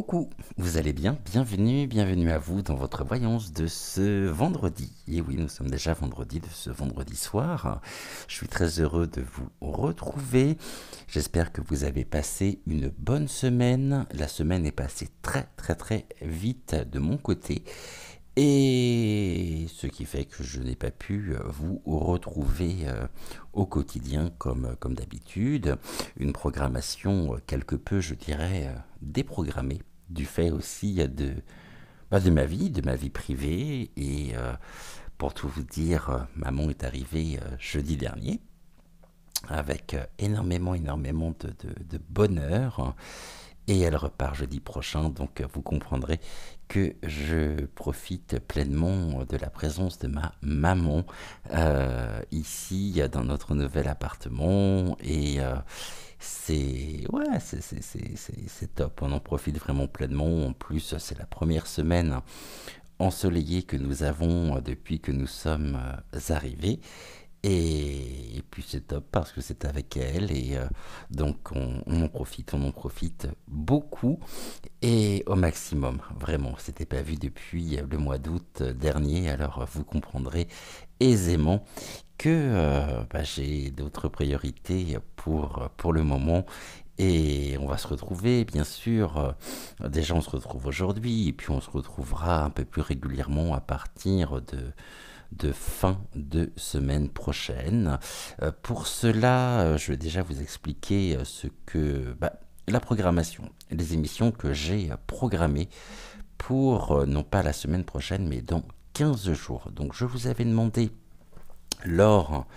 Coucou, vous allez bien? Bienvenue à vous dans votre voyance de ce vendredi. Et oui, nous sommes déjà vendredi, de ce vendredi soir. Je suis très heureux de vous retrouver. J'espère que vous avez passé une bonne semaine. La semaine est passée très vite de mon côté. Et ce qui fait que je n'ai pas pu vous retrouver au quotidien comme d'habitude. Une programmation quelque peu, je dirais, déprogrammée, du fait aussi de ma vie privée. Et pour tout vous dire, maman est arrivée jeudi dernier avec énormément de bonheur. Et elle repart jeudi prochain, donc vous comprendrez que je profite pleinement de la présence de ma maman ici dans notre nouvel appartement. Et c'est top, on en profite vraiment pleinement. En plus, c'est la première semaine ensoleillée que nous avons depuis que nous sommes arrivés. Et puis c'est top parce que c'est avec elle et donc on en profite beaucoup et au maximum, vraiment. C'était pas vu depuis le mois d'août dernier, alors vous comprendrez aisément que j'ai d'autres priorités pour le moment. Et on va se retrouver, bien sûr. Déjà, on se retrouve aujourd'hui, et puis on se retrouvera un peu plus régulièrement à partir de fin de semaine prochaine. Pour cela, je vais déjà vous expliquer la programmation, les émissions que j'ai programmées pour non pas la semaine prochaine, mais dans 15 jours. Donc je vous avais demandé lors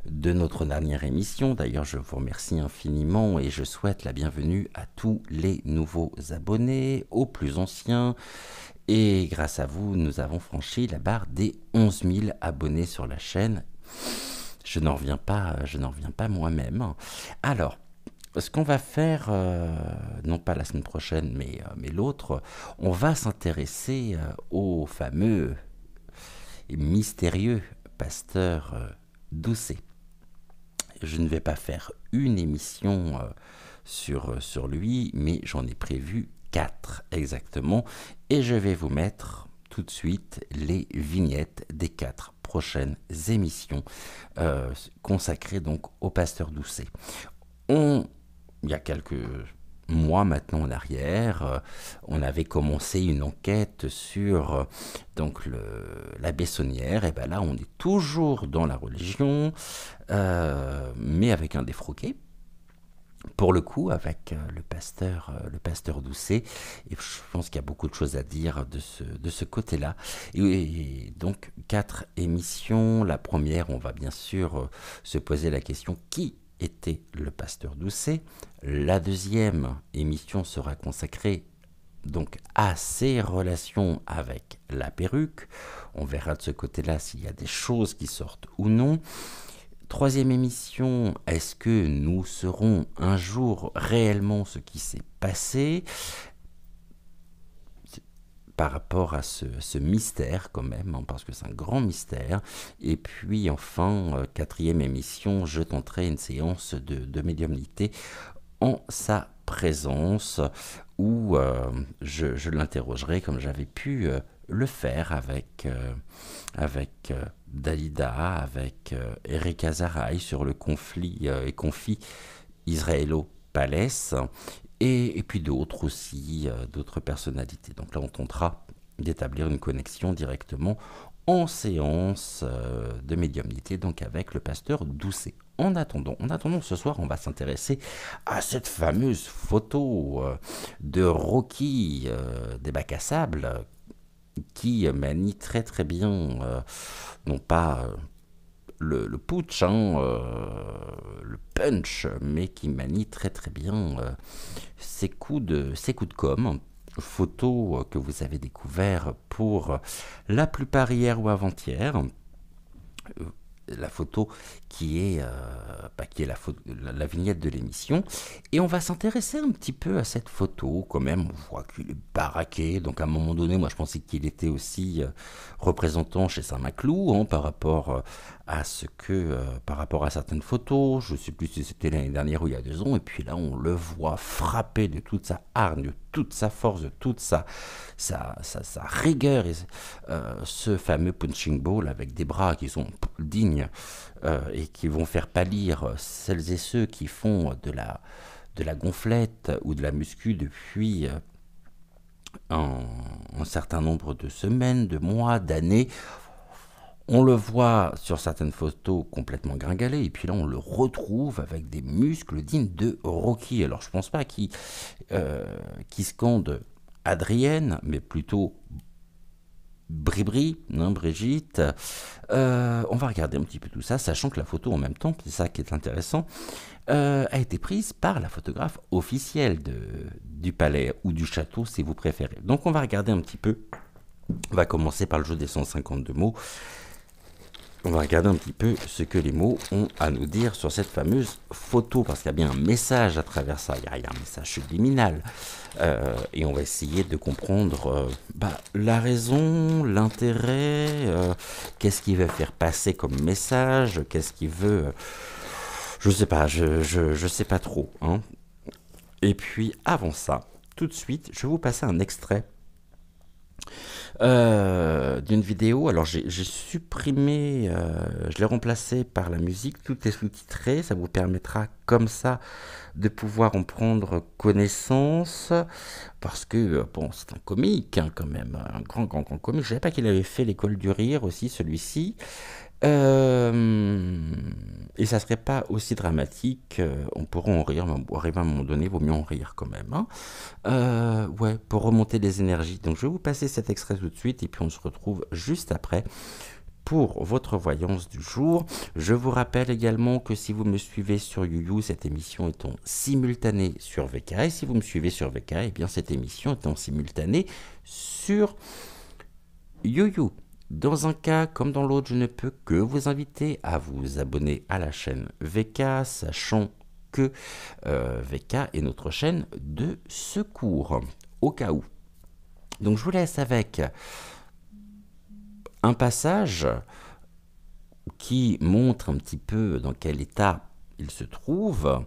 de notre dernière émission, d'ailleurs je vous remercie infiniment et je souhaite la bienvenue à tous les nouveaux abonnés, aux plus anciens. Et grâce à vous, nous avons franchi la barre des 11 000 abonnés sur la chaîne. Je n'en reviens pas moi-même. Alors, ce qu'on va faire, non pas la semaine prochaine, mais l'autre, on va s'intéresser au fameux et mystérieux pasteur Doucet. Je ne vais pas faire une émission sur lui, mais j'en ai prévu 4 exactement, et je vais vous mettre tout de suite les vignettes des 4 prochaines émissions consacrées donc au pasteur Doucet. Il y a quelques mois maintenant en arrière, on avait commencé une enquête sur la Bessonnière, et bien là on est toujours dans la religion, mais avec un défroqué. Pour le coup, avec le pasteur Doucet, et je pense qu'il y a beaucoup de choses à dire de ce côté-là. Et donc, 4 émissions. La première, on va bien sûr se poser la question qui était le pasteur Doucet. La deuxième émission sera consacrée donc à ses relations avec la perruque. On verra de ce côté-là s'il y a des choses qui sortent ou non. Troisième émission, est-ce que nous saurons un jour réellement ce qui s'est passé par rapport à ce mystère quand même, hein, parce que c'est un grand mystère. Et puis enfin, quatrième émission, je tenterai une séance de médiumnité en sa présence, où je l'interrogerai comme j'avais pu le faire avec Dalida, avec Eric Azaraï sur le conflit israélo-palès, et puis d'autres aussi, d'autres personnalités. Donc là, on tentera d'établir une connexion directement en séance de médiumnité, donc avec le pasteur Doucet. En attendant, ce soir, on va s'intéresser à cette fameuse photo de Rocky des bacs à sable, qui manie très bien, non pas le putsch, le punch, mais qui manie très bien ses coups de com'. Photo que vous avez découvert pour la plupart hier ou avant-hier. La photo qui est la vignette de l'émission, et on va s'intéresser un petit peu à cette photo quand même. On voit qu'il est baraqué, donc à un moment donné moi je pensais qu'il était aussi représentant chez Saint-Maclou, hein, par rapport à certaines photos. Je ne sais plus si c'était l'année dernière ou il y a 2 ans, et puis là on le voit frapper de toute sa toute sa force, de toute sa rigueur, et ce fameux punching ball avec des bras qui sont dignes et qui vont faire pâlir celles et ceux qui font de la gonflette ou de la muscu depuis un certain nombre de semaines, de mois, d'années. On le voit sur certaines photos complètement gringalé, et puis là on le retrouve avec des muscles dignes de Rocky. Alors je pense pas qu'il scande Adrienne, mais plutôt Bribri, non, Brigitte. On va regarder un petit peu tout ça, sachant que la photo en même temps, c'est ça qui est intéressant, a été prise par la photographe officielle du palais ou du château si vous préférez. Donc on va regarder un petit peu, on va commencer par le jeu des 152 mots. On va regarder un petit peu ce que les mots ont à nous dire sur cette fameuse photo, parce qu'il y a bien un message à travers ça, il y a un message subliminal, et on va essayer de comprendre la raison, l'intérêt, qu'est-ce qu'il veut faire passer comme message, qu'est-ce qu'il veut... je sais pas, je sais pas trop. Hein. Et puis avant ça, tout de suite, je vais vous passer un extrait d'une vidéo. Alors j'ai supprimé, je l'ai remplacé par la musique, tout est sous-titré, ça vous permettra comme ça de pouvoir en prendre connaissance, parce que bon, c'est un comique hein, quand même, un grand comique. Je savais pas qu'il avait fait l'école du rire aussi, celui-ci. Et ça serait pas aussi dramatique, on pourrait en rire, mais arriver à un moment donné, il vaut mieux en rire quand même. Hein. Ouais, pour remonter les énergies. Donc je vais vous passer cet extrait tout de suite, et puis on se retrouve juste après pour votre voyance du jour. Je vous rappelle également que si vous me suivez sur YouYou, cette émission est en simultané sur VK, et si vous me suivez sur VK, eh bien cette émission est en simultané sur YouYou. Dans un cas comme dans l'autre, je ne peux que vous inviter à vous abonner à la chaîne VK, sachant que VK est notre chaîne de secours, au cas où. Donc je vous laisse avec un passage qui montre un petit peu dans quel état il se trouve,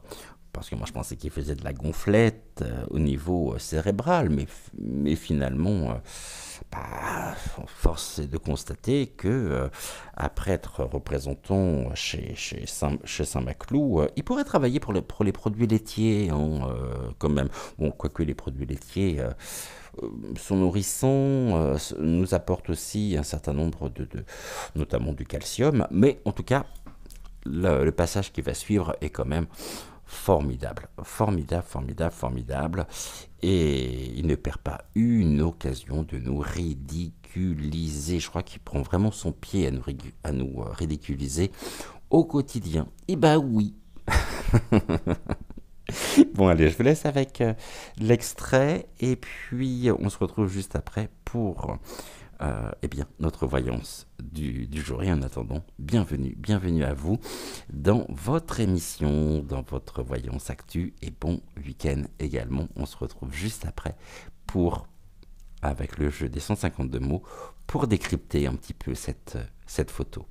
parce que moi je pensais qu'il faisait de la gonflette au niveau cérébral, mais finalement... force est de constater que après être représentant chez Saint-Maclou, il pourrait travailler pour les produits laitiers hein, quand même. Bon, quoique les produits laitiers sont nourrissants, nous apportent aussi un certain nombre notamment du calcium, mais en tout cas le passage qui va suivre est quand même formidable, et il ne perd pas une occasion de nous ridiculiser. Je crois qu'il prend vraiment son pied à nous ridiculiser au quotidien. Et bah oui. Bon allez, je vous laisse avec l'extrait, et puis on se retrouve juste après pour eh bien, notre voyance du jour. Et en attendant, bienvenue à vous dans votre émission, dans votre voyance actu, et bon week-end également. On se retrouve juste après avec le jeu des 152 mots pour décrypter un petit peu cette photo.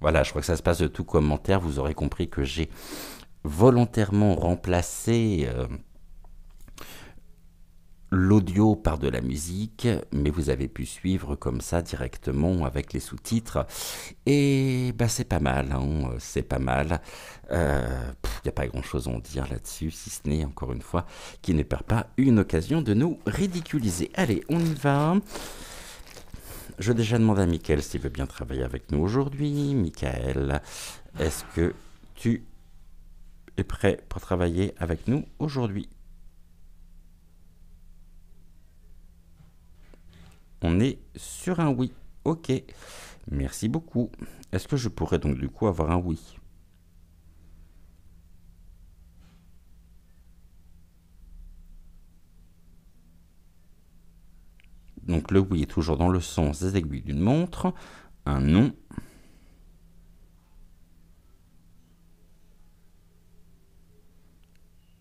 Voilà, je crois que ça se passe de tout commentaire. Vous aurez compris que j'ai volontairement remplacé l'audio par de la musique, mais vous avez pu suivre comme ça directement avec les sous-titres. Et bah, c'est pas mal, hein, c'est pas mal. Il n'y a pas grand-chose à en dire là-dessus, si ce n'est, encore une fois, qu'il ne perd pas une occasion de nous ridiculiser. Allez, on y va. Je déjà demandé à Mickaël s'il veut bien travailler avec nous aujourd'hui. Mickaël, est-ce que tu es prêt pour travailler avec nous aujourd'hui? On est sur un oui. Ok. Merci beaucoup. Est-ce que je pourrais donc du coup avoir un oui? Donc le oui est toujours dans le sens des aiguilles d'une montre. Un non.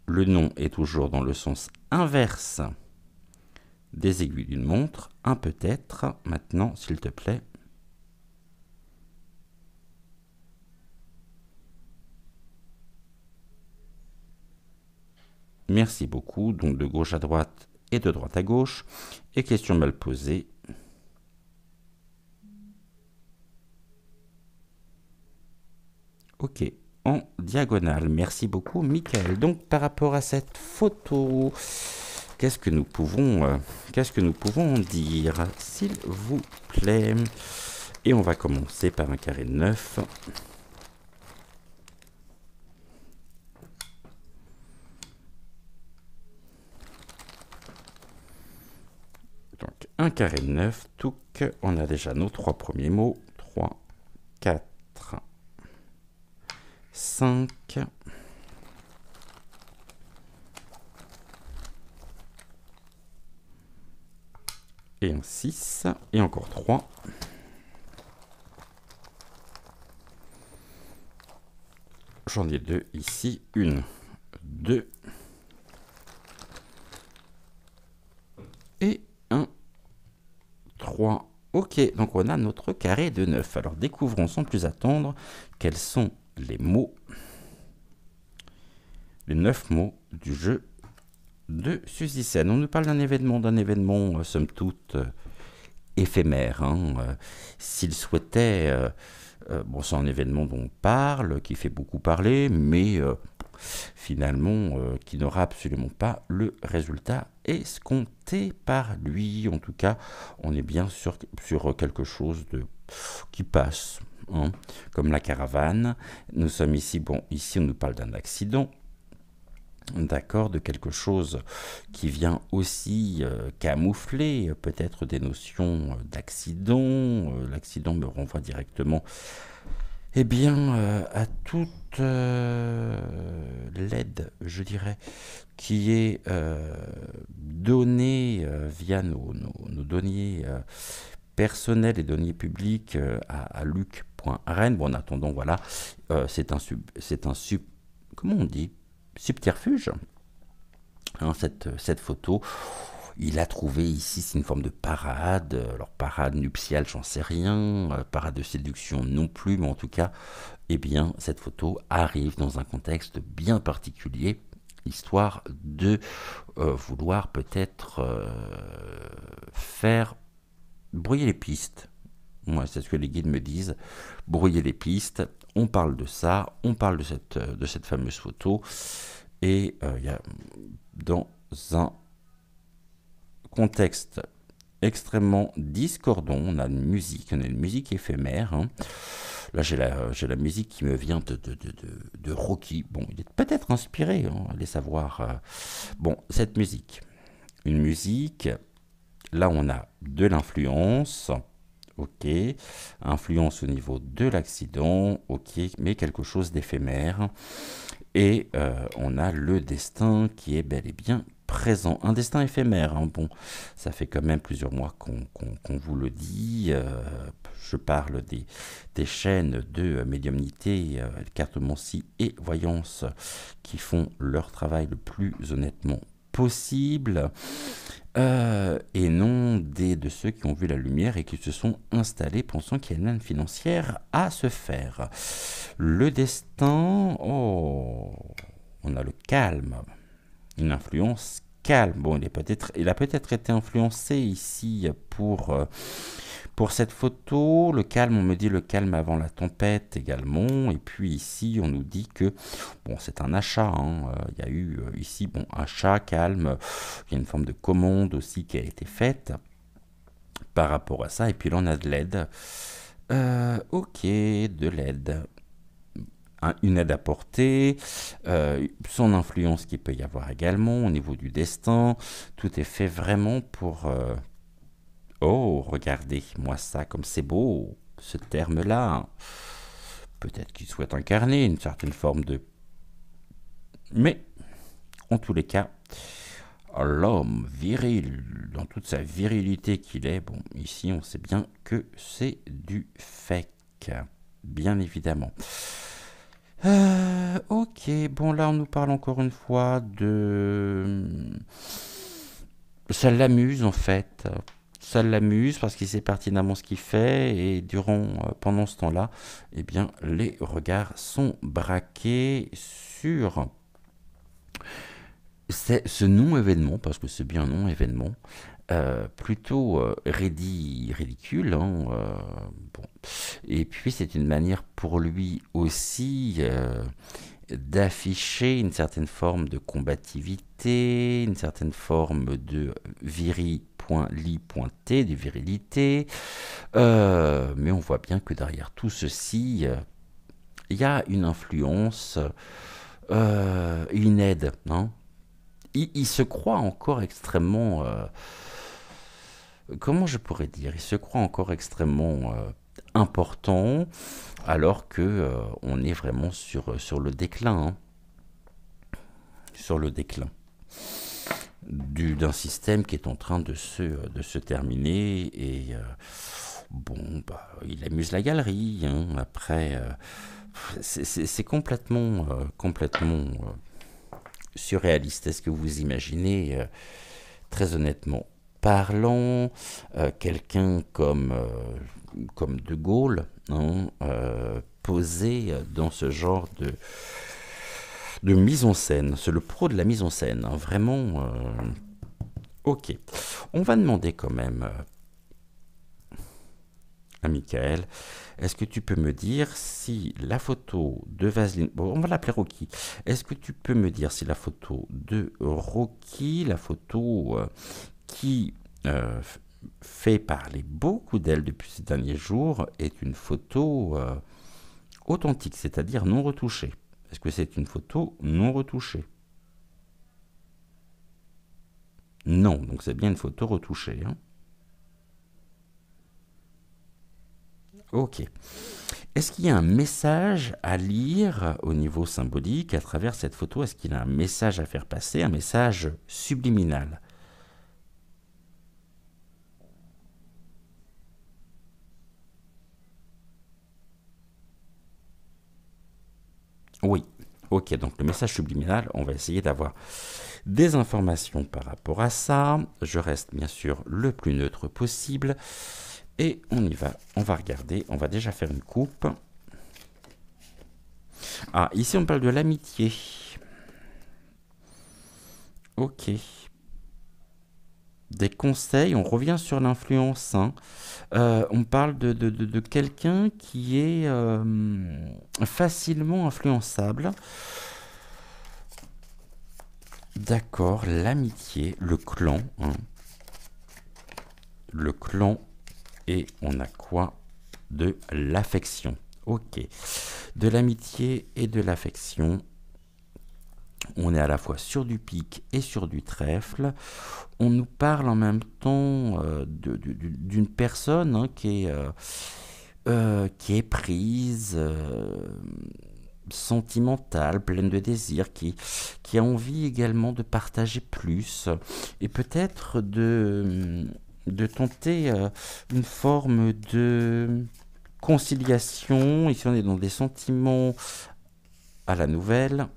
Le non est toujours dans le sens inverse des aiguilles d'une montre. Un peut-être. Maintenant, s'il te plaît. Merci beaucoup. Donc de gauche à droite et de droite à gauche. Et question mal posée. Ok, en diagonale. Merci beaucoup, Mickaël. Donc par rapport à cette photo, qu'est-ce que nous pouvons en dire, s'il vous plaît? Et on va commencer par un carré 9. Donc un carré 9, tout que on a déjà nos 3 premiers mots. 3, 4, 5. Et un 6. Et encore 3. J'en ai 2 ici. 1, 2. 3. Ok, donc on a notre carré de 9. Alors découvrons sans plus attendre quels sont les mots, les 9 mots du jeu de Suzy-Sen. On nous parle d'un événement, somme toute, éphémère. S'il souhaitait, bon, c'est un événement dont on parle, qui fait beaucoup parler, mais finalement, qui n'aura absolument pas le résultat escompté par lui. En tout cas, on est bien sur quelque chose qui passe, comme la caravane. Nous sommes ici, bon, ici on nous parle d'un accident. D'accord, de quelque chose qui vient aussi camoufler peut-être des notions d'accident. L'accident me renvoie directement, eh bien, à toute l'aide, je dirais, qui est donnée via nos données personnels et données publiques à luc.ren. Bon, en attendant, voilà, c'est un comment on dit, subterfuge, cette photo. Il a trouvé ici, c'est une forme de parade. Alors parade nuptiale, j'en sais rien, parade de séduction non plus, mais en tout cas, eh bien, cette photo arrive dans un contexte bien particulier, histoire de vouloir peut-être faire brouiller les pistes. Moi, c'est ce que les guides me disent, brouiller les pistes. On parle de ça, on parle de cette fameuse photo, et il y a dans un contexte extrêmement discordant, on a une musique éphémère. Là, j'ai la musique qui me vient de Rocky. Bon, il est peut-être inspiré, allez savoir. Bon, cette musique, une musique, là on a de l'influence. Ok, influence au niveau de l'accident, ok, mais quelque chose d'éphémère. Et on a le destin qui est bel et bien présent. Un destin éphémère, bon, ça fait quand même plusieurs mois qu'on vous le dit. Je parle des chaînes de médiumnité, cartomancie et voyance qui font leur travail le plus honnêtement possible. Et non de ceux qui ont vu la lumière et qui se sont installés pensant qu'il y a une manne financière à se faire. Le destin, oh, on a le calme, une influence calme. Bon, il a peut-être été influencé ici pour cette photo. Le calme, on me dit le calme avant la tempête également. Et puis ici, on nous dit que bon, c'est un achat. Il y a eu ici, bon, achat, calme. Il y a une forme de commande aussi qui a été faite par rapport à ça. Et puis là, on a de l'aide. Ok, de l'aide. Une aide apportée, son influence qu'il peut y avoir également au niveau du destin. Tout est fait vraiment pour... Oh, regardez-moi ça, comme c'est beau, ce terme-là. Peut-être qu'il souhaite incarner une certaine forme de... Mais, en tous les cas, l'homme viril, dans toute sa virilité qu'il est, bon, ici on sait bien que c'est du fake, bien évidemment. Ok, bon là on nous parle encore une fois de... Ça l'amuse en fait. Ça l'amuse parce qu'il sait pertinemment ce qu'il fait et pendant ce temps-là, eh bien, les regards sont braqués sur ce non-événement, parce que c'est bien un non-événement, plutôt ridicule. Bon. Et puis c'est une manière pour lui aussi d'afficher une certaine forme de combativité, une certaine forme de viri.li.t, de virilité. Mais on voit bien que derrière tout ceci, il y a une influence, une aide. Il se croit encore extrêmement... comment je pourrais dire? Il se croit encore extrêmement important, alors que on est vraiment sur le déclin. Sur le déclin d'un système qui est en train de se terminer. Et bon, il amuse la galerie. Après, c'est complètement surréaliste. Est-ce que vous imaginez, très honnêtement, parlant, quelqu'un comme De Gaulle, hein, posé dans ce genre de mise en scène. C'est le pro de la mise en scène, hein, vraiment. Ok, on va demander quand même à Michael, est-ce que tu peux me dire si la photo de Vaseline, bon, on va l'appeler Rocky, est-ce que tu peux me dire si la photo de Rocky, la photo qui fait parler beaucoup d'elle depuis ces derniers jours, est une photo authentique, c'est-à-dire non retouchée? Est-ce que c'est une photo non retouchée? Non, donc c'est bien une photo retouchée, hein. Ok. Est-ce qu'il y a un message à lire au niveau symbolique à travers cette photo? Est-ce qu'il y a un message à faire passer, un message subliminal? Oui. Ok, donc le message subliminal, on va essayer d'avoir des informations par rapport à ça. Je reste bien sûr le plus neutre possible. Et on y va, on va regarder, on va déjà faire une coupe. Ah, ici on parle de l'amitié. Ok. Des conseils, on revient sur l'influence, hein. On parle de quelqu'un qui est facilement influençable. D'accord, l'amitié, le clan, hein. Le clan, et on a quoi? De l'affection. Ok. De l'amitié et de l'affection. On est à la fois sur du pic et sur du trèfle. On nous parle en même temps d'une personne, hein, qui est prise, sentimentale, pleine de désirs, qui a envie également de partager plus et peut-être de tenter une forme de conciliation. Ici on est dans des sentiments à la nouvelle.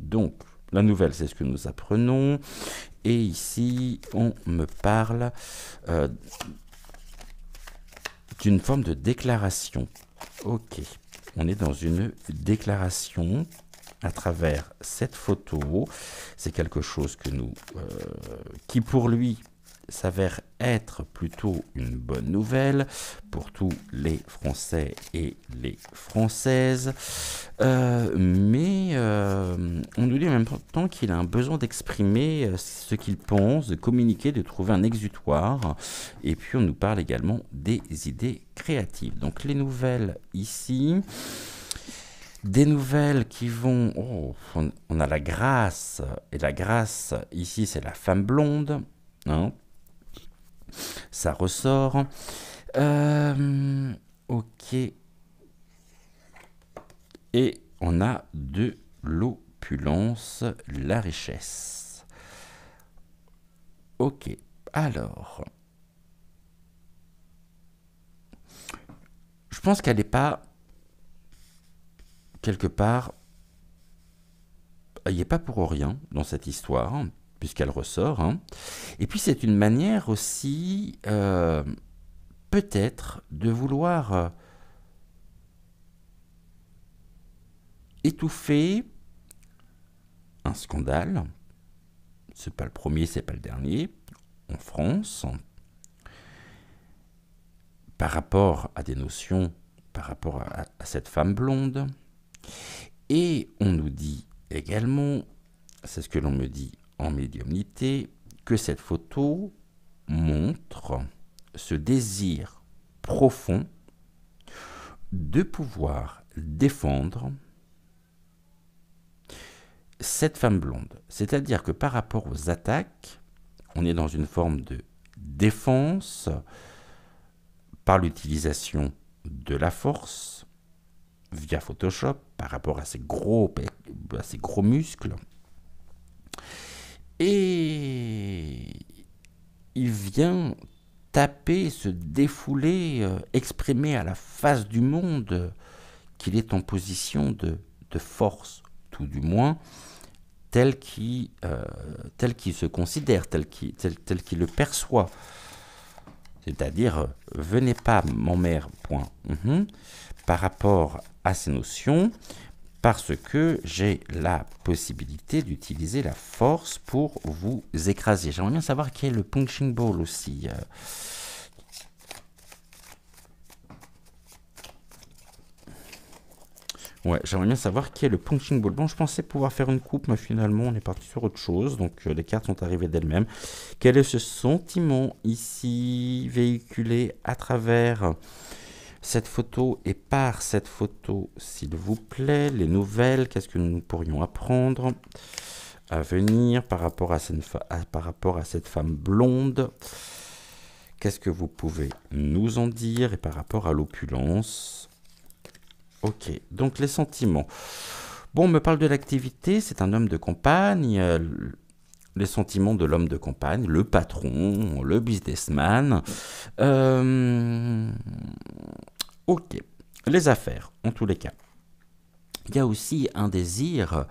Donc la nouvelle, c'est ce que nous apprenons. Et ici, on me parle d'une forme de déclaration. Ok, on est dans une déclaration à travers cette photo. C'est quelque chose que qui pour lui s'avère être plutôt une bonne nouvelle pour tous les Français et les Françaises. Mais on nous dit en même temps qu'il a un besoin d'exprimer ce qu'il pense, de communiquer, de trouver un exutoire. Et puis on nous parle également des idées créatives. Donc les nouvelles ici, des nouvelles qui vont... Oh, on a la grâce, et la grâce ici c'est la femme blonde, hein. Ça ressort. Ok. Et on a de l'opulence, la richesse. Ok. Alors. Je pense qu'elle n'est pas... Quelque part... Elle n'y est pas pour rien dans cette histoire, puisqu'elle ressort, hein. Et puis c'est une manière aussi, peut-être, de vouloir étouffer un scandale. C'est pas le premier, c'est pas le dernier, en France, par rapport à des notions, par rapport à cette femme blonde. Et on nous dit également, c'est ce que l'on me dit en médiumnité, que cette photo montre ce désir profond de pouvoir défendre cette femme blonde. C'est-à-dire que par rapport aux attaques, on est dans une forme de défense par l'utilisation de la force via Photoshop par rapport à ces gros muscles. Et il vient taper, se défouler, exprimer à la face du monde qu'il est en position de force, tout du moins, tel qu'il se considère, tel qu'il le perçoit. C'est-à-dire, venez pas m'emmerder, point, par rapport à ces notions, parce que j'ai la possibilité d'utiliser la force pour vous écraser. J'aimerais bien savoir qui est le punching ball aussi. Ouais, j'aimerais bien savoir qui est le punching ball. Bon, je pensais pouvoir faire une coupe, mais finalement, on est parti sur autre chose. Donc, les cartes sont arrivées d'elles-mêmes. Quel est ce sentiment ici, véhiculé à travers cette photo et par cette photo, s'il vous plaît? Les nouvelles, qu'est-ce que nous pourrions apprendre à venir par rapport à cette femme blonde? Qu'est-ce que vous pouvez nous en dire? Et par rapport à l'opulence? Ok, donc les sentiments. Bon, on me parle de l'activité, c'est un homme de campagne. Les sentiments de l'homme de campagne, le patron, le businessman. Ok, les affaires, en tous les cas. Il y a aussi un désir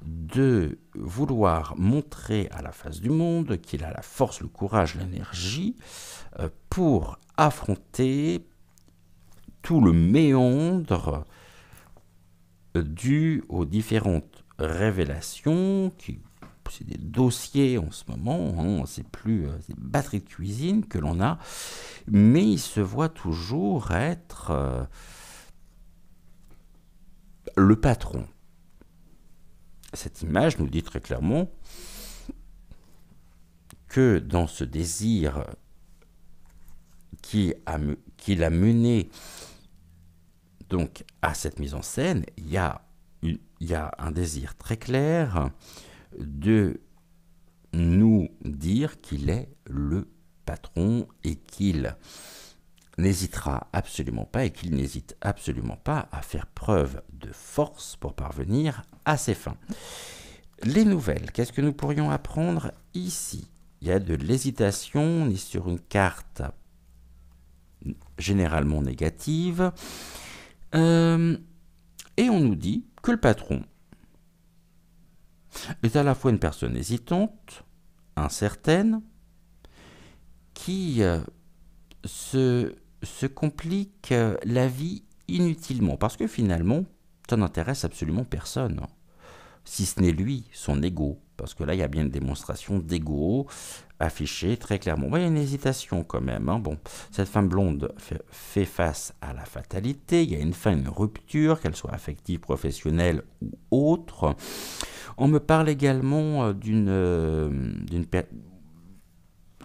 de vouloir montrer à la face du monde qu'il a la force, le courage, l'énergie pour affronter tout le méandre dû aux différentes révélations, c'est des dossiers en ce moment, hein, c'est plus des batteries de cuisine que l'on a, mais il se voit toujours être le patron. Cette image nous dit très clairement que dans ce désir qu'il a mené donc à cette mise en scène, il y a un désir très clair de nous dire qu'il est le patron et qu'il n'hésitera absolument pas et qu'il n'hésite absolument pas à faire preuve de force pour parvenir à ses fins. Les nouvelles, qu'est-ce que nous pourrions apprendre ici? Il y a de l'hésitation, on est sur une carte généralement négative. Et on nous dit que le patron est à la fois une personne hésitante, incertaine, qui se complique la vie inutilement, parce que finalement, ça n'intéresse absolument personne, si ce n'est lui, son ego, parce que là, il y a bien une démonstration d'ego affichée très clairement. Bon, il y a une hésitation quand même. Hein. Bon, cette femme blonde fait face à la fatalité. Il y a une fin, une rupture, qu'elle soit affective, professionnelle ou autre. On me parle également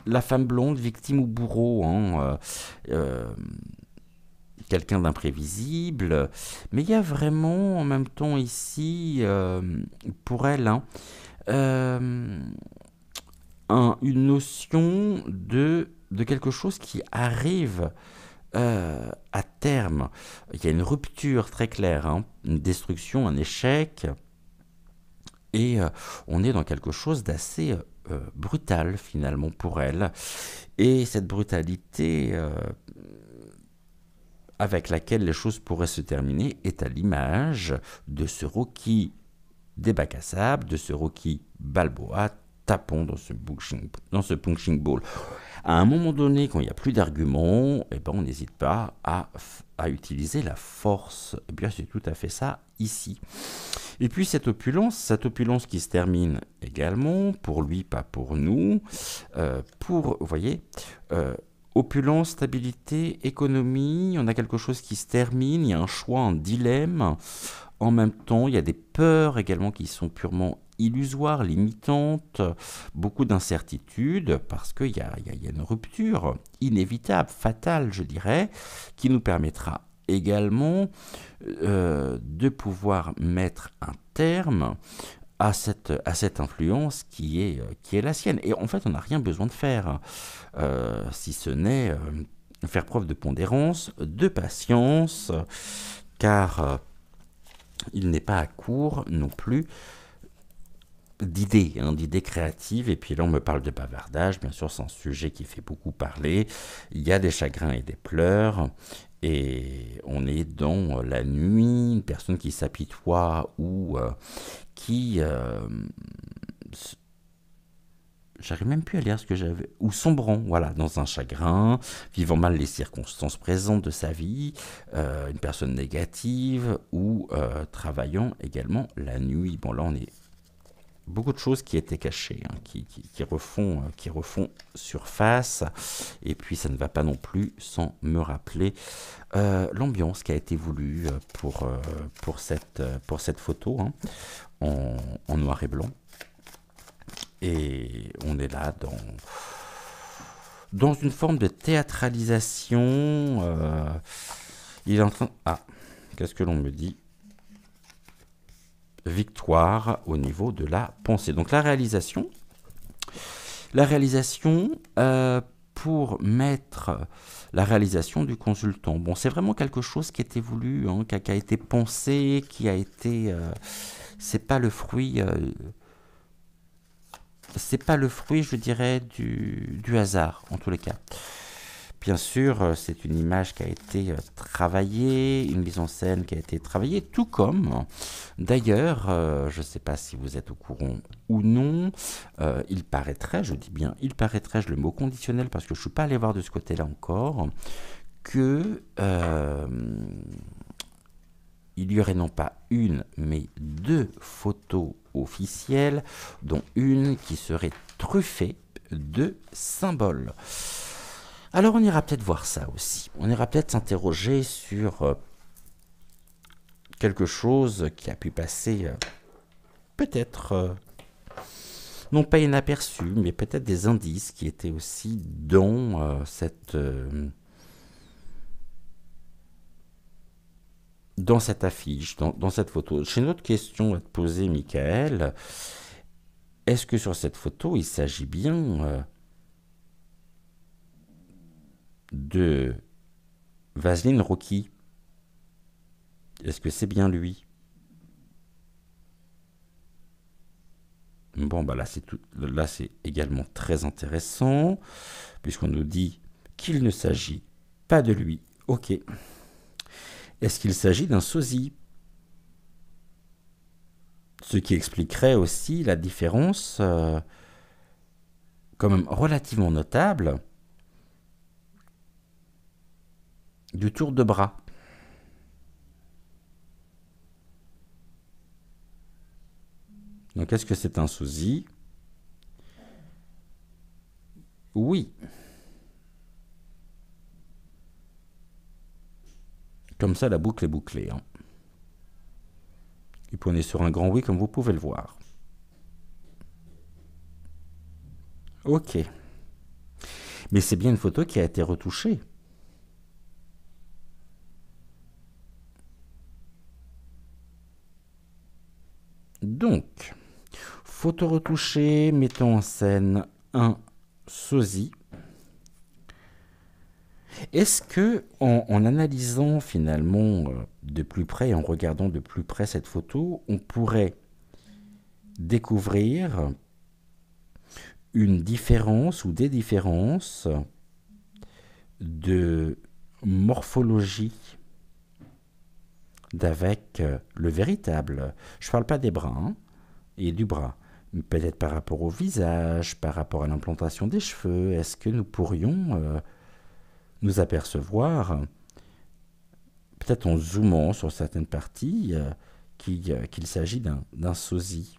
la femme blonde, victime ou bourreau, hein, quelqu'un d'imprévisible. Mais il y a vraiment en même temps ici, pour elle, hein, une notion de quelque chose qui arrive à terme. Il y a une rupture très claire, hein, une destruction, un échec, et on est dans quelque chose d'assez brutal finalement pour elle. Et cette brutalité avec laquelle les choses pourraient se terminer est à l'image de ce Rocky des bacs à sable, de ce Rocky Balboa tapons dans ce punching ball. À un moment donné, quand il n'y a plus d'arguments, eh ben, on n'hésite pas à utiliser la force. Eh bien, c'est tout à fait ça ici. Et puis cette opulence qui se termine également, pour lui, pas pour nous, vous voyez, opulence, stabilité, économie, on a quelque chose qui se termine, il y a un choix, un dilemme. En même temps, il y a des peurs également qui sont purement illusoires, limitantes, beaucoup d'incertitudes, parce qu'il y a une rupture inévitable, fatale, je dirais, qui nous permettra également de pouvoir mettre un terme à cette influence qui est la sienne. Et en fait, on n'a rien besoin de faire, si ce n'est faire preuve de pondérance, de patience, car il n'est pas à court non plus d'idées, hein, d'idées créatives. Et puis là, on me parle de bavardage. Bien sûr, c'est un sujet qui fait beaucoup parler. Il y a des chagrins et des pleurs. Et on est dans la nuit, une personne qui s'apitoie ou qui... j'arrive même plus à lire ce que j'avais... Ou sombrant, voilà, dans un chagrin, vivant mal les circonstances présentes de sa vie, une personne négative ou travaillant également la nuit. Bon, là, on est beaucoup de choses qui étaient cachées, hein, qui refont surface. Et puis, ça ne va pas non plus sans me rappeler l'ambiance qui a été voulue pour cette photo, hein, en noir et blanc. Et on est là dans une forme de théâtralisation. Il est en train... Ah, qu'est-ce que l'on me dit? Victoire au niveau de la pensée. Donc la réalisation pour mettre la réalisation du consultant. Bon, c'est vraiment quelque chose qui a été voulu, hein, qui a été pensé, qui a été... c'est pas le fruit... c'est pas le fruit, je dirais, du hasard, en tous les cas. Bien sûr, c'est une image qui a été travaillée, une mise en scène qui a été travaillée, tout comme, d'ailleurs, je ne sais pas si vous êtes au courant ou non, il paraîtrait, je dis bien il paraîtrait, je le mot conditionnel parce que je ne suis pas allé voir de ce côté-là encore, que il y aurait non pas une, mais 2 photos officielles, dont une qui serait truffée de symboles. Alors on ira peut-être voir ça aussi. On ira peut-être s'interroger sur quelque chose qui a pu passer peut-être, non pas inaperçu, mais peut-être des indices qui étaient aussi dans dans cette affiche, dans cette photo. J'ai une autre question à te poser, Michael. Est-ce que sur cette photo, il s'agit bien de Vaseline Rocky? Est-ce que c'est bien lui? Bon, bah là, c'est également très intéressant, puisqu'on nous dit qu'il ne s'agit pas de lui. Ok. Est-ce qu'il s'agit d'un sosie? Ce qui expliquerait aussi la différence, quand même relativement notable, du tour de bras. Donc, est-ce que c'est un sosie? Oui. Comme ça, la boucle est bouclée, hein. Et puis on est sur un grand oui, comme vous pouvez le voir. Ok. Mais c'est bien une photo qui a été retouchée. Donc, photo retouchée, mettons en scène un sosie. Est-ce que, en analysant finalement de plus près, en regardant de plus près cette photo, on pourrait découvrir une différence ou des différences de morphologie d'avec le véritable? Je ne parle pas des bras, hein, et du bras. Peut-être par rapport au visage, par rapport à l'implantation des cheveux. Est-ce que nous pourrions nous apercevoir, peut-être en zoomant sur certaines parties, qu'il s'agit d'un sosie?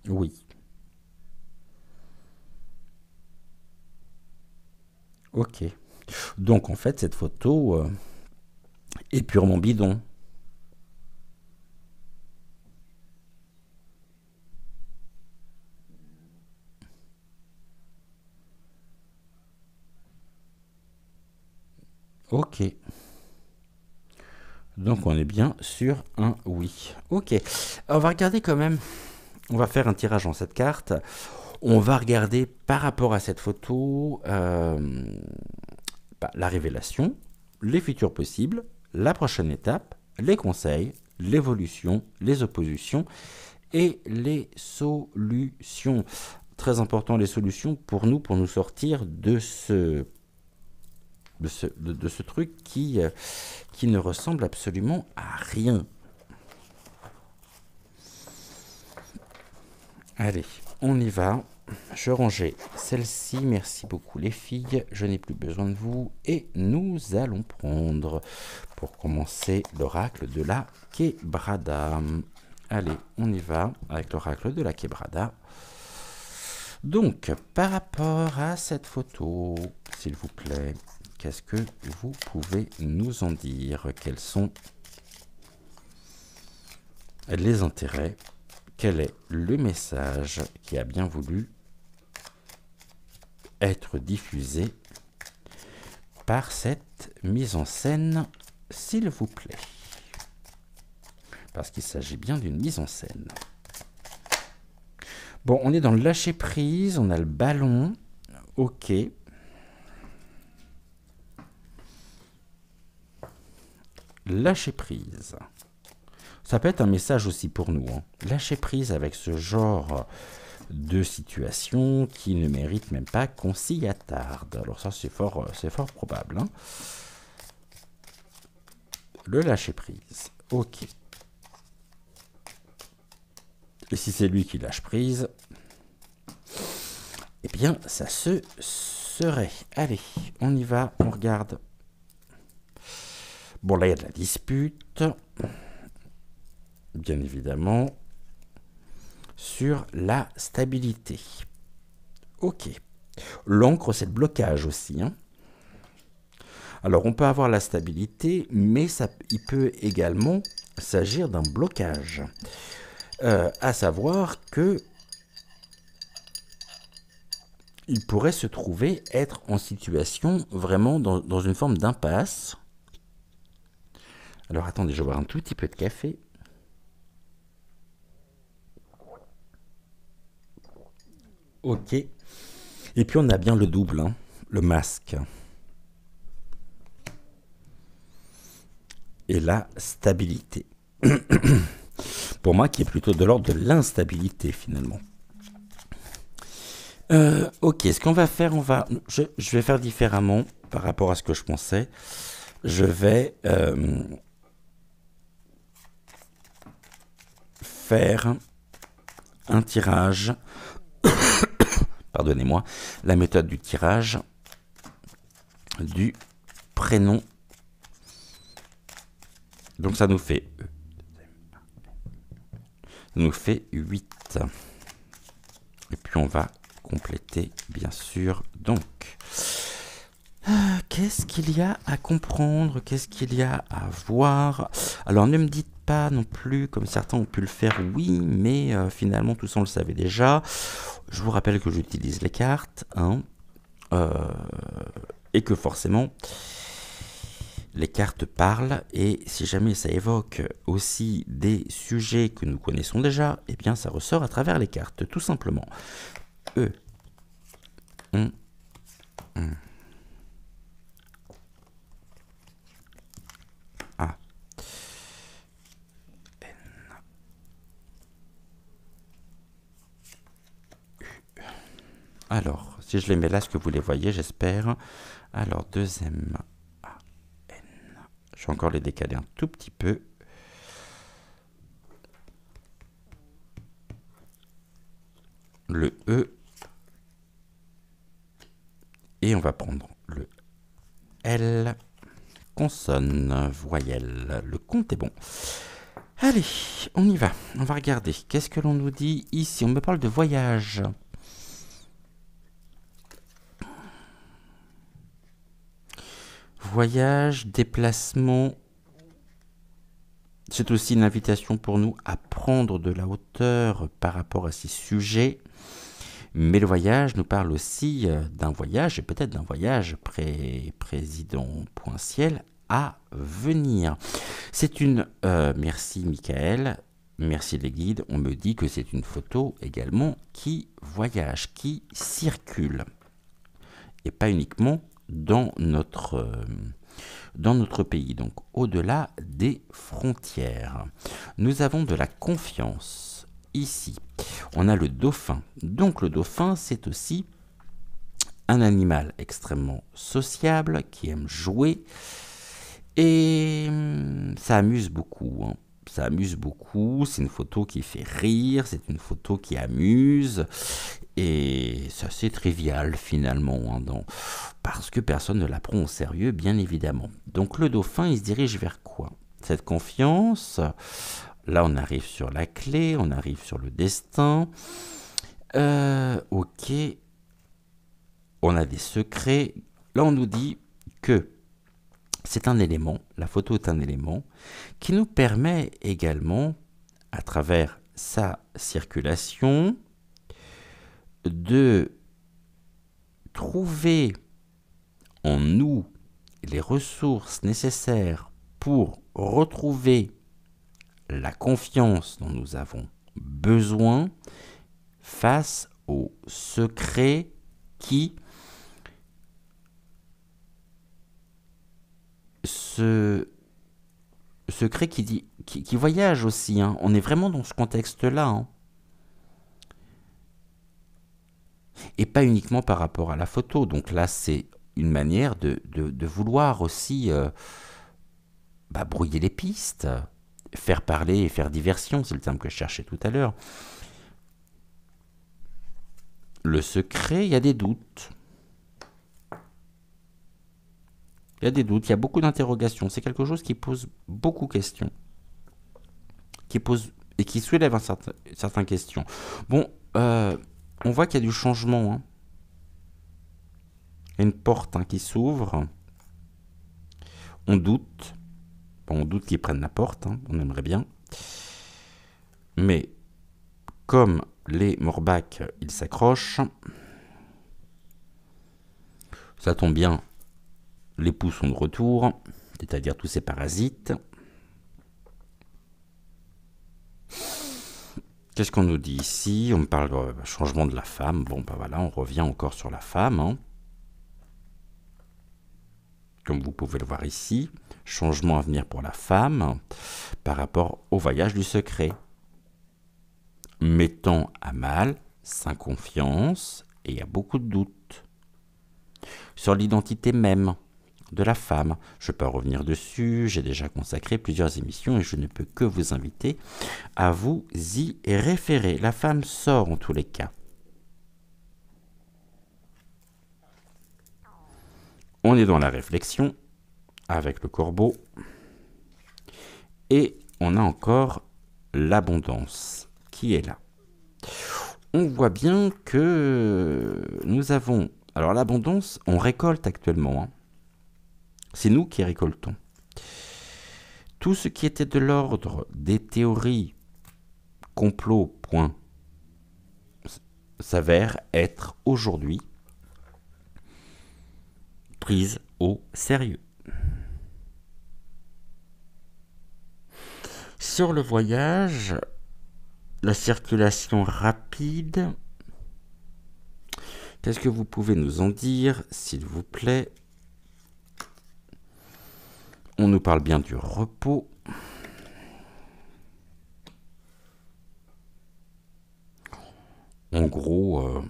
Oui. Ok. Donc en fait, cette photo est purement bidon. Ok. Donc on est bien sur un oui. Ok. On va regarder quand même. On va faire un tirage en cette carte. On va regarder par rapport à cette photo la révélation, les futurs possibles, la prochaine étape, les conseils, l'évolution, les oppositions et les solutions. très important les solutions pour nous sortir de ce truc qui ne ressemble absolument à rien. Allez, on y va. Je rangeais celle-ci. Merci beaucoup les filles. Je n'ai plus besoin de vous. Et nous allons prendre, pour commencer, l'oracle de la Quebrada. Allez, on y va avec l'oracle de la Quebrada. Donc, par rapport à cette photo, s'il vous plaît, qu'est-ce que vous pouvez nous en dire? Quels sont les intérêts? Quel est le message qui a bien voulu être diffusé par cette mise en scène, s'il vous plaît? Parce qu'il s'agit bien d'une mise en scène. Bon, on est dans le lâcher prise, on a le ballon. Ok. Lâcher prise. Ça peut être un message aussi pour nous. Hein. Lâcher prise avec ce genre de situation qui ne mérite même pas qu'on s'y attarde. Alors ça, c'est fort probable. Hein. Le lâcher prise. Ok. Et si c'est lui qui lâche prise, eh bien, ça se serait. Allez, on y va, on regarde. Bon, là, il y a de la dispute, bien évidemment, sur la stabilité. Ok. L'encre, c'est le blocage aussi. Hein. Alors, on peut avoir la stabilité, mais il peut également s'agir d'un blocage. À savoir que il pourrait se trouver être en situation vraiment dans une forme d'impasse. Alors attendez, je vais boire un tout petit peu de café. Ok. Et puis on a bien le double, hein, le masque. Et la stabilité. Pour moi, qui est plutôt de l'ordre de l'instabilité, finalement. Ok, ce qu'on va faire, je vais faire différemment par rapport à ce que je pensais. Je vais faire un tirage. Pardonnez-moi. La méthode du tirage du prénom. Donc ça nous fait 8. Et puis on va compléter, bien sûr. Donc, qu'est-ce qu'il y a à comprendre? Qu'est-ce qu'il y a à voir? Alors, ne me dites pas non plus, comme certains ont pu le faire, oui, mais finalement, tout ça, on le savait déjà. Je vous rappelle que j'utilise les cartes, hein, et que forcément, les cartes parlent, et si jamais ça évoque aussi des sujets que nous connaissons déjà, eh bien ça ressort à travers les cartes, tout simplement. A. N. U. Alors, si je les mets là, est-ce que vous les voyez, j'espère. Alors, deuxième A. N. Je vais encore les décaler un tout petit peu. Le E. Et on va prendre le L. Consonne, voyelle. Le compte est bon. Allez, on y va. On va regarder. Qu'est-ce que l'on nous dit ici? On me parle de voyage. Voyage, déplacement. C'est aussi une invitation pour nous à prendre de la hauteur par rapport à ces sujets. Mais le voyage nous parle aussi d'un voyage, et peut-être d'un voyage présidentiel à venir. C'est une... merci Michael, merci les guides. On me dit que c'est une photo également qui voyage, qui circule. Et pas uniquement dans notre pays, donc au-delà des frontières. Nous avons de la confiance ici. On a le dauphin. Donc le dauphin, c'est aussi un animal extrêmement sociable, qui aime jouer. Et ça amuse beaucoup, hein. Ça amuse beaucoup, c'est une photo qui fait rire, c'est une photo qui amuse. Et c'est assez trivial finalement, hein, parce que personne ne la prend au sérieux, bien évidemment. Donc le dauphin, il se dirige vers quoi? Cette confiance. Là, on arrive sur la clé, on arrive sur le destin. Ok. On a des secrets. Là, on nous dit que c'est un élément, la photo est un élément, qui nous permet également, à travers sa circulation, de trouver en nous les ressources nécessaires pour retrouver la confiance dont nous avons besoin face aux secrets qui secret qui voyage aussi, hein. On est vraiment dans ce contexte-là, hein. Et pas uniquement par rapport à la photo. Donc là, c'est une manière de vouloir aussi brouiller les pistes, faire parler et faire diversion, c'est le terme que je cherchais tout à l'heure. Le secret, il y a des doutes. Il y a des doutes, il y a beaucoup d'interrogations. C'est quelque chose qui pose beaucoup de questions. Qui pose et qui soulève certaines questions. Bon, on voit qu'il y a du changement, hein. Il y a une porte, hein, qui s'ouvre. On doute. Bon, on doute qu'ils prennent la porte, hein. On aimerait bien. Mais comme les morbacs, ils s'accrochent. Ça tombe bien. Les poux sont de retour, c'est-à-dire tous ces parasites. Qu'est-ce qu'on nous dit ici? On me parle de changement de la femme. Bon, ben voilà, on revient encore sur la femme, hein. Comme vous pouvez le voir ici, changement à venir pour la femme par rapport au voyage du secret. Mettant à mal sa confiance, et il y a beaucoup de doutes sur l'identité même de la femme. Je peux revenir dessus, j'ai déjà consacré plusieurs émissions et je ne peux que vous inviter à vous y référer. La femme sort en tous les cas. On est dans la réflexion avec le corbeau et on a encore l'abondance qui est là. On voit bien que nous avons... Alors l'abondance, on récolte actuellement, hein. C'est nous qui récoltons. Tout ce qui était de l'ordre des théories complot, point, s'avère être aujourd'hui prise au sérieux. Sur le voyage, la circulation rapide, qu'est-ce que vous pouvez nous en dire, s'il vous plaît? On nous parle bien du repos. En gros,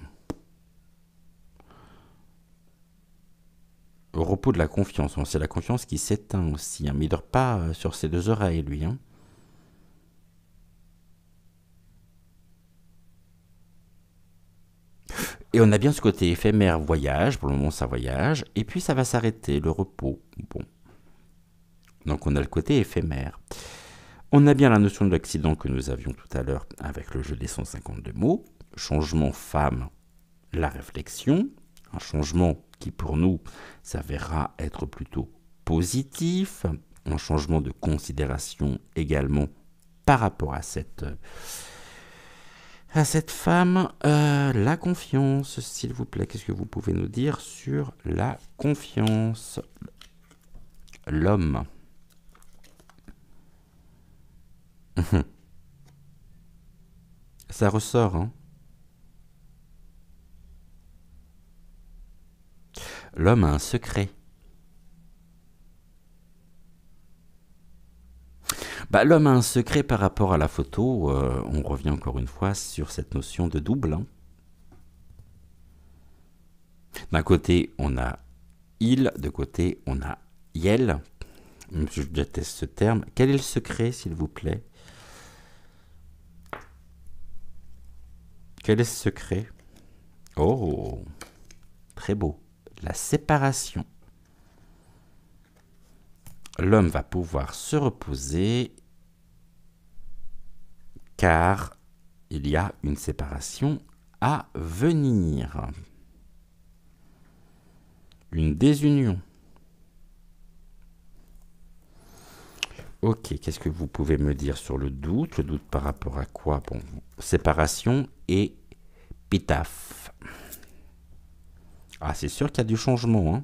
le repos de la confiance. C'est la confiance qui s'éteint aussi, hein. Mais il ne dort pas sur ses deux oreilles, lui, hein. Et on a bien ce côté éphémère, voyage. Pour le moment, ça voyage. Et puis, ça va s'arrêter, le repos. Bon. Donc, on a le côté éphémère. On a bien la notion de l'accident que nous avions tout à l'heure avec le jeu des 152 mots. Changement femme, la réflexion. Un changement qui, pour nous, s'avérera être plutôt positif. Un changement de considération également par rapport à cette femme. La confiance, s'il vous plaît. Qu'est-ce que vous pouvez nous dire sur la confiance? L'homme. Ça ressort, hein. L'homme a un secret. Bah, l'homme a un secret par rapport à la photo. On revient encore une fois sur cette notion de double, hein. D'un côté, on a il, de côté, on a yel. Je déteste ce terme. Quel est le secret, s'il vous plaît? Quel est ce secret? Oh, très beau. La séparation. L'homme va pouvoir se reposer car il y a une séparation à venir. Une désunion. Ok, qu'est-ce que vous pouvez me dire sur le doute? Le doute par rapport à quoi? Bon, séparation et pitaf. Ah, c'est sûr qu'il y a du changement, hein.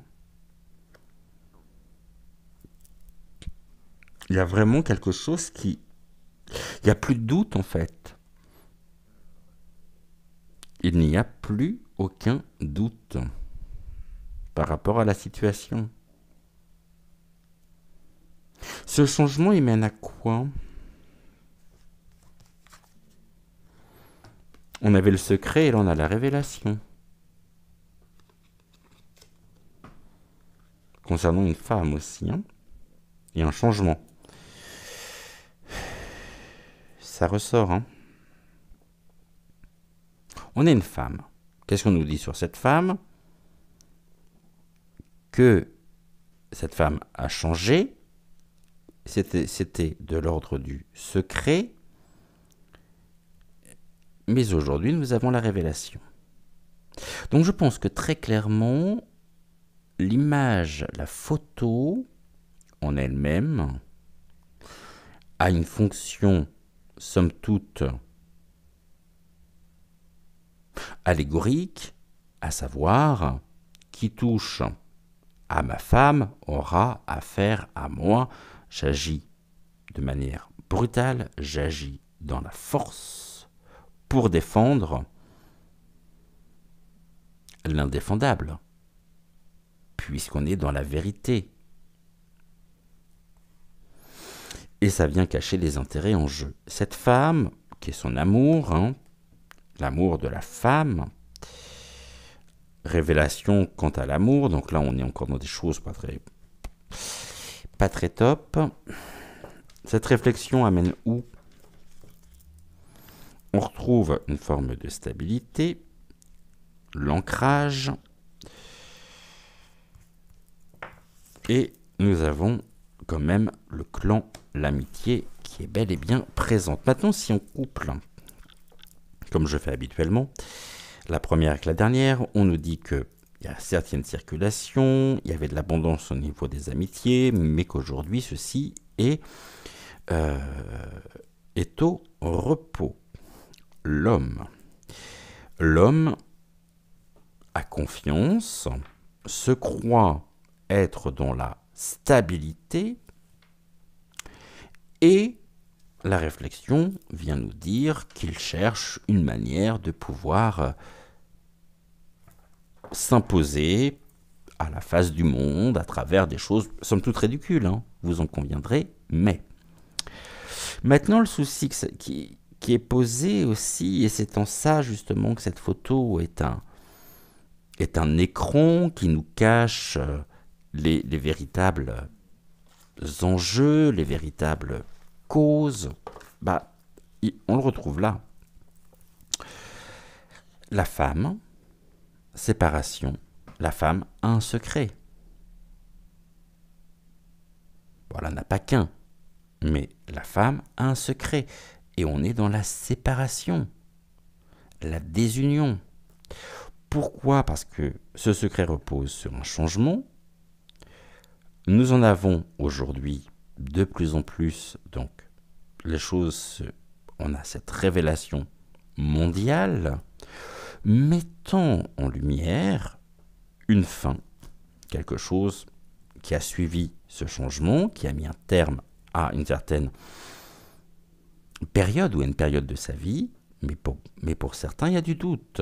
Il y a vraiment quelque chose qui... Il n'y a plus de doute, en fait. Il n'y a plus aucun doute par rapport à la situation. Ce changement, il mène à quoi? On avait le secret et là on a la révélation. Concernant une femme aussi, hein. Il y a un changement. Ça ressort, hein. On est une femme. Qu'est-ce qu'on nous dit sur cette femme? Que cette femme a changé. C'était de l'ordre du secret. Mais aujourd'hui, nous avons la révélation. Donc je pense que très clairement, l'image, la photo en elle-même a une fonction, somme toute, allégorique, à savoir, qui touche à ma femme aura affaire à moi. J'agis de manière brutale, j'agis dans la force pour défendre l'indéfendable, puisqu'on est dans la vérité. Et ça vient cacher les intérêts en jeu. Cette femme, qui est son amour, hein, l'amour de la femme, révélation quant à l'amour, donc là on est encore dans des choses pas très top. Cette réflexion amène où? On retrouve une forme de stabilité, l'ancrage, et nous avons quand même le clan, l'amitié qui est bel et bien présente. Maintenant, si on couple, comme je fais habituellement, la première avec la dernière, on nous dit qu'il y a certaines circulations, il y avait de l'abondance au niveau des amitiés, mais qu'aujourd'hui, ceci est au repos. L'homme a confiance, se croit être dans la stabilité, et la réflexion vient nous dire qu'il cherche une manière de pouvoir s'imposer à la face du monde à travers des choses, somme toute ridicules, hein, vous en conviendrez, mais maintenant le souci qui est posé aussi, et c'est en ça justement que cette photo est un écran qui nous cache les véritables enjeux, les véritables causes, on le retrouve là. La femme, séparation, la femme a un secret. Voilà, n'a pas qu'un, mais la femme a un secret. Et on est dans la séparation, la désunion. Pourquoi? Parce que ce secret repose sur un changement. Nous en avons aujourd'hui de plus en plus, donc les choses, on a cette révélation mondiale, mettant en lumière une fin, quelque chose qui a suivi ce changement, qui a mis un terme à une certaine période ou à une période de sa vie, mais pour certains, il y a du doute.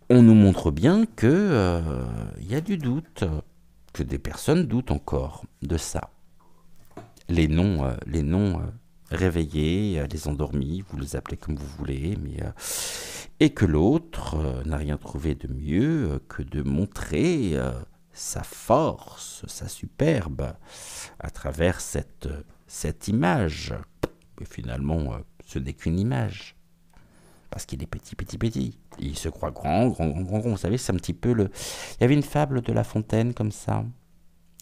On nous montre bien que y a du doute, que des personnes doutent encore de ça. les noms réveillés, les endormis, vous les appelez comme vous voulez, mais et que l'autre n'a rien trouvé de mieux que de montrer sa force, sa superbe à travers cette image. Mais finalement, ce n'est qu'une image. Parce qu'il est petit, petit, petit. Il se croit grand, grand, grand, grand, grand. Vous savez, c'est un petit peu le... Il y avait une fable de La Fontaine comme ça.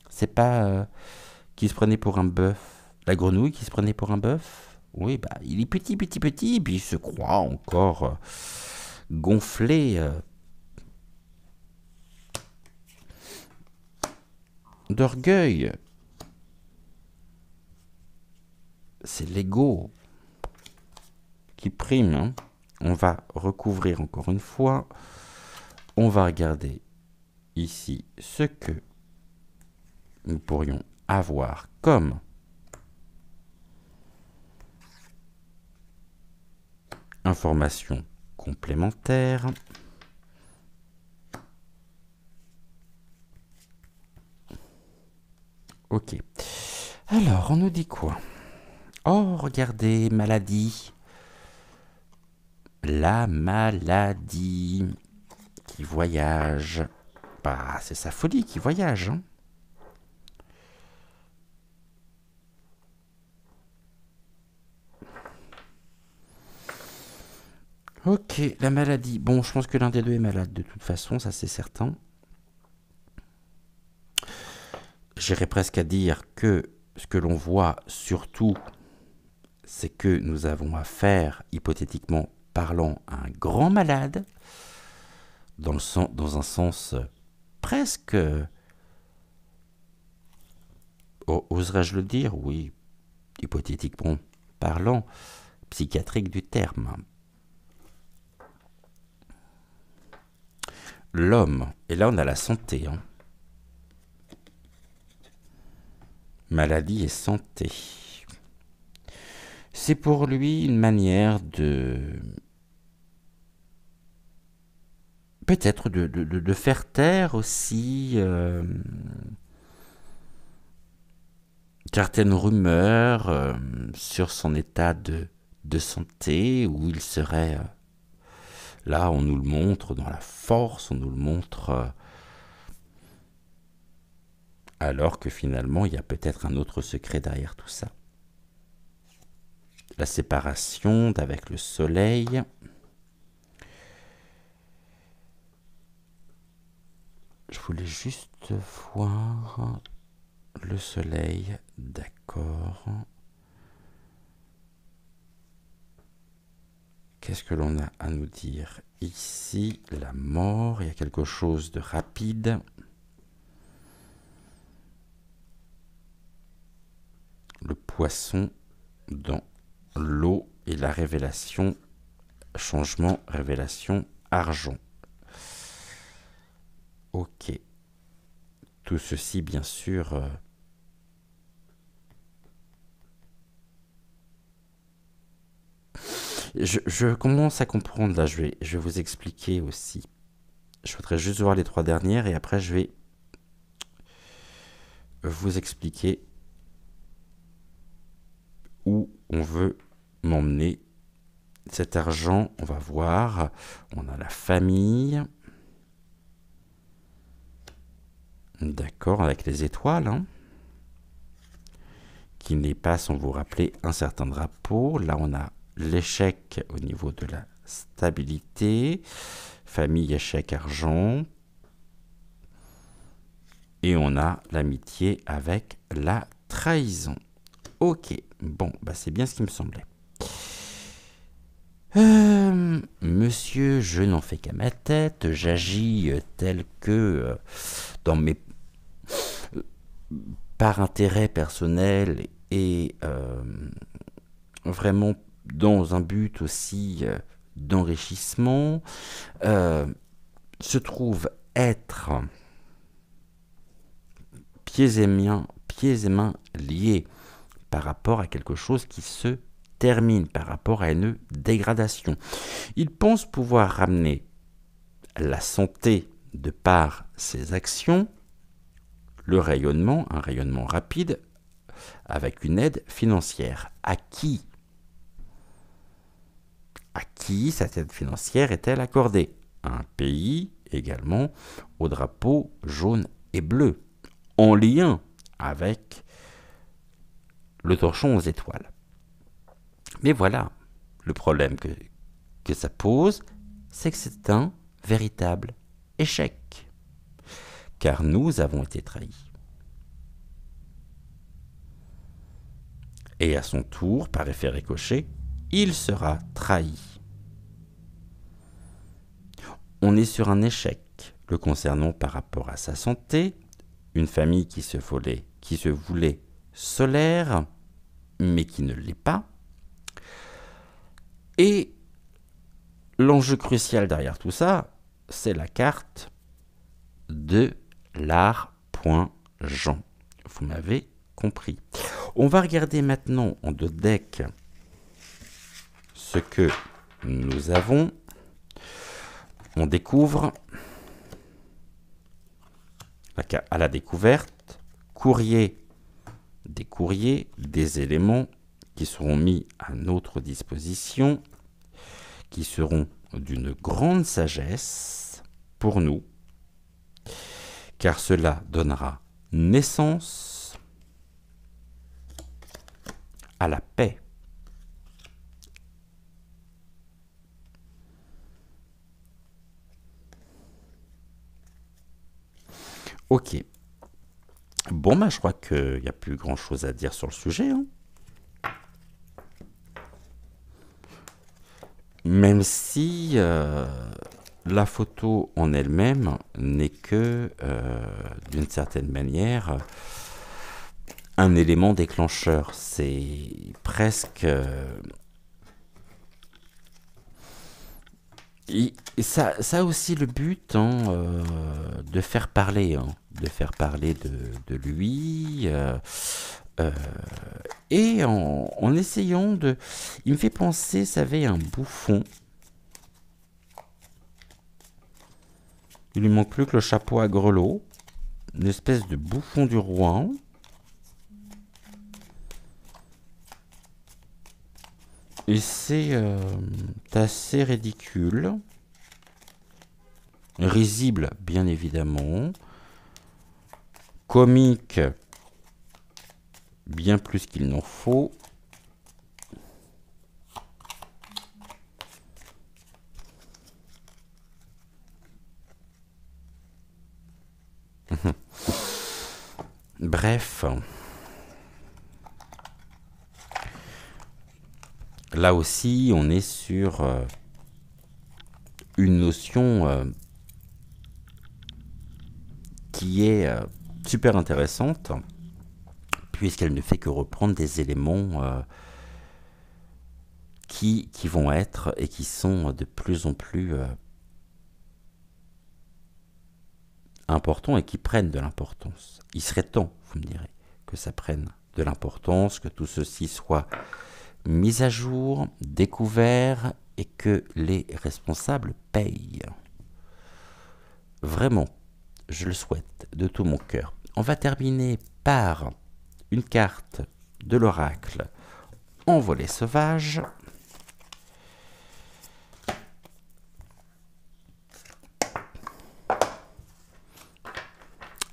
C'est pas qui se prenait pour un bœuf. La grenouille qui se prenait pour un bœuf. Oui, bah, il est petit, petit, petit, puis il se croit encore gonflé d'orgueil. C'est l'ego qui prime, hein. On va recouvrir encore une fois. On va regarder ici ce que nous pourrions avoir comme information complémentaire. Ok. Alors, on nous dit quoi? Oh, regardez, maladie. La maladie qui voyage. Bah, c'est sa folie qui voyage, hein. Ok, la maladie. Bon, je pense que l'un des deux est malade de toute façon, ça c'est certain. J'irais presque à dire que ce que l'on voit surtout, c'est que nous avons affaire, hypothétiquement parlant, à un grand malade, dans un sens presque, oserais-je le dire, oui, hypothétiquement parlant, psychiatrique du terme. L'homme, et là on a la santé, hein. Maladie et santé. C'est pour lui une manière de... peut-être de faire taire aussi certaines rumeurs sur son état de santé, où il serait... là, on nous le montre dans la force, on nous le montre... alors que finalement, il y a peut-être un autre secret derrière tout ça. La séparation d'avec le soleil. Je voulais juste voir le soleil, d'accord. Qu'est-ce que l'on a à nous dire ici? La mort, il y a quelque chose de rapide. Le poisson dans l'eau et la révélation, changement, révélation, argent. Ok. Tout ceci, bien sûr, je commence à comprendre, là, je vais vous expliquer aussi. Je voudrais juste voir les 3 dernières et après je vais vous expliquer où on veut m'emmener cet argent. On va voir, on a la famille, d'accord, avec les étoiles, hein, qui n'est pas, sans vous rappeler, un certain drapeau. Là on a l'échec au niveau de la stabilité, famille, échec, argent, et on a l'amitié avec la trahison. Ok, bon, bah c'est bien ce qui me semblait. Monsieur, je n'en fais qu'à ma tête, j'agis tel que dans mes... par intérêt personnel et vraiment dans un but aussi d'enrichissement, se trouve être pieds et mains liés par rapport à quelque chose qui se termine, par rapport à une dégradation. Il pense pouvoir ramener la santé de par ses actions, le rayonnement, un rayonnement rapide, avec une aide financière. À qui? À qui cette aide financière est-elle accordée? À un pays également au drapeau jaune et bleu, en lien avec le torchon aux étoiles. Mais voilà, le problème que ça pose, c'est que c'est un véritable échec. Car nous avons été trahis. Et à son tour, par effet ricochet, il sera trahi. On est sur un échec le concernant par rapport à sa santé, une famille qui se voulait solaire, mais qui ne l'est pas. Et l'enjeu crucial derrière tout ça, c'est la carte de l'art.Jean. Vous m'avez compris. On va regarder maintenant en deux decks ce que nous avons. On découvre à la découverte courrier, des éléments qui seront mis à notre disposition, qui seront d'une grande sagesse pour nous, car cela donnera naissance à la paix. Ok. Bon, je crois qu'il n'y a plus grand chose à dire sur le sujet. Hein. Même si la photo en elle-même n'est que, d'une certaine manière, un élément déclencheur. C'est presque... ça a aussi le but de faire parler, de lui, et en essayant de... Il me fait penser, vous savez, un bouffon. Il lui manque plus que le chapeau à grelots, une espèce de bouffon du Rouen. Et c'est assez ridicule. Risible, bien évidemment. Comique, bien plus qu'il n'en faut. Bref. Là aussi, on est sur une notion qui est super intéressante, puisqu'elle ne fait que reprendre des éléments qui vont être et qui sont de plus en plus importants et qui prennent de l'importance. Il serait temps, vous me direz, que ça prenne de l'importance, que tout ceci soit mis à jour, découvert et que les responsables payent. Vraiment, je le souhaite de tout mon cœur. On va terminer par une carte de l'oracle Envolée sauvage.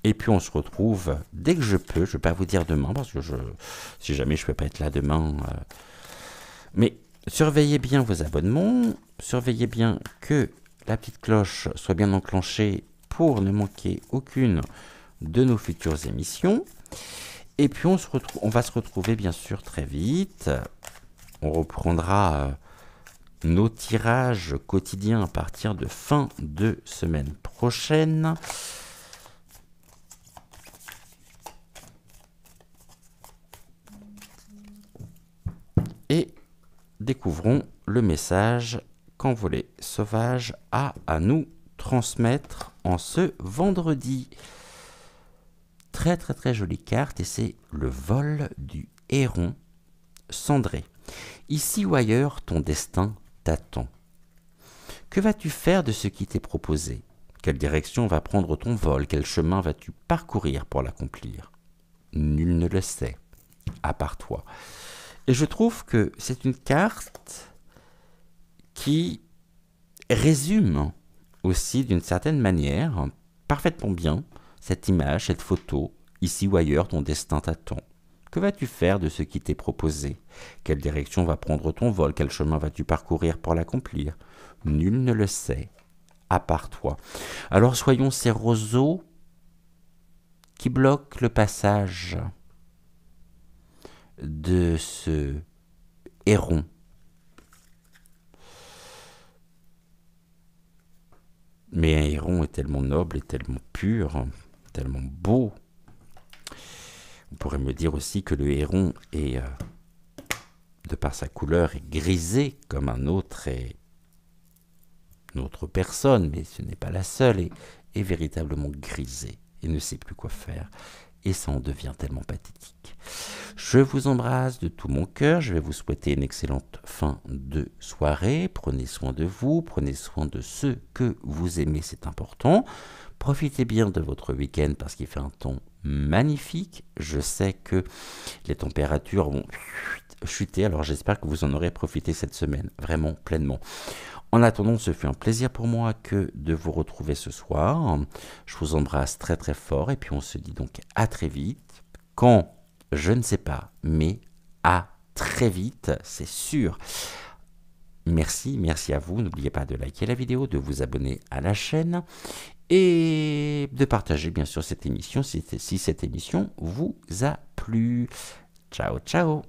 Et puis on se retrouve dès que je peux. Je ne vais pas vous dire demain parce que si jamais je ne peux pas être là demain. Mais surveillez bien vos abonnements. Surveillez bien que la petite cloche soit bien enclenchée pour ne manquer aucune de nos futures émissions. Et puis on va se retrouver bien sûr très vite. On reprendra nos tirages quotidiens à partir de fin de semaine prochaine. Et découvrons le message qu'Envolée sauvage a à nous transmettre en ce vendredi. Très très très jolie carte et c'est le vol du héron cendré. Ici ou ailleurs, ton destin t'attend. Que vas-tu faire de ce qui t'est proposé? Quelle direction va prendre ton vol? Quel chemin vas-tu parcourir pour l'accomplir? Nul ne le sait. à part toi. Et je trouve que c'est une carte qui résume aussi d'une certaine manière, parfaitement bien, cette image, cette photo, ici ou ailleurs, ton destin t'attend. Que vas-tu faire de ce qui t'est proposé? Quelle direction va prendre ton vol? Quel chemin vas-tu parcourir pour l'accomplir? Nul ne le sait, à part toi. Alors soyons ces roseaux qui bloquent le passage de ce héron. Mais un héron est tellement noble et tellement pur, tellement beau. On pourrait me dire aussi que le héron est, de par sa couleur, est grisé comme un autre et une autre personne, mais ce n'est pas la seule, est véritablement grisé et ne sait plus quoi faire. Et ça en devient tellement pathétique. Je vous embrasse de tout mon cœur. Je vais vous souhaiter une excellente fin de soirée. Prenez soin de vous, prenez soin de ceux que vous aimez, c'est important. Profitez bien de votre week-end parce qu'il fait un temps magnifique. Je sais que les températures vont chuter, alors j'espère que vous en aurez profité cette semaine, vraiment pleinement. En attendant, ce fut un plaisir pour moi que de vous retrouver ce soir. Je vous embrasse très très fort et puis on se dit donc à très vite. Quand, je ne sais pas, mais à très vite, c'est sûr. Merci à vous. N'oubliez pas de liker la vidéo, de vous abonner à la chaîne et de partager bien sûr cette émission si cette émission vous a plu. Ciao, ciao.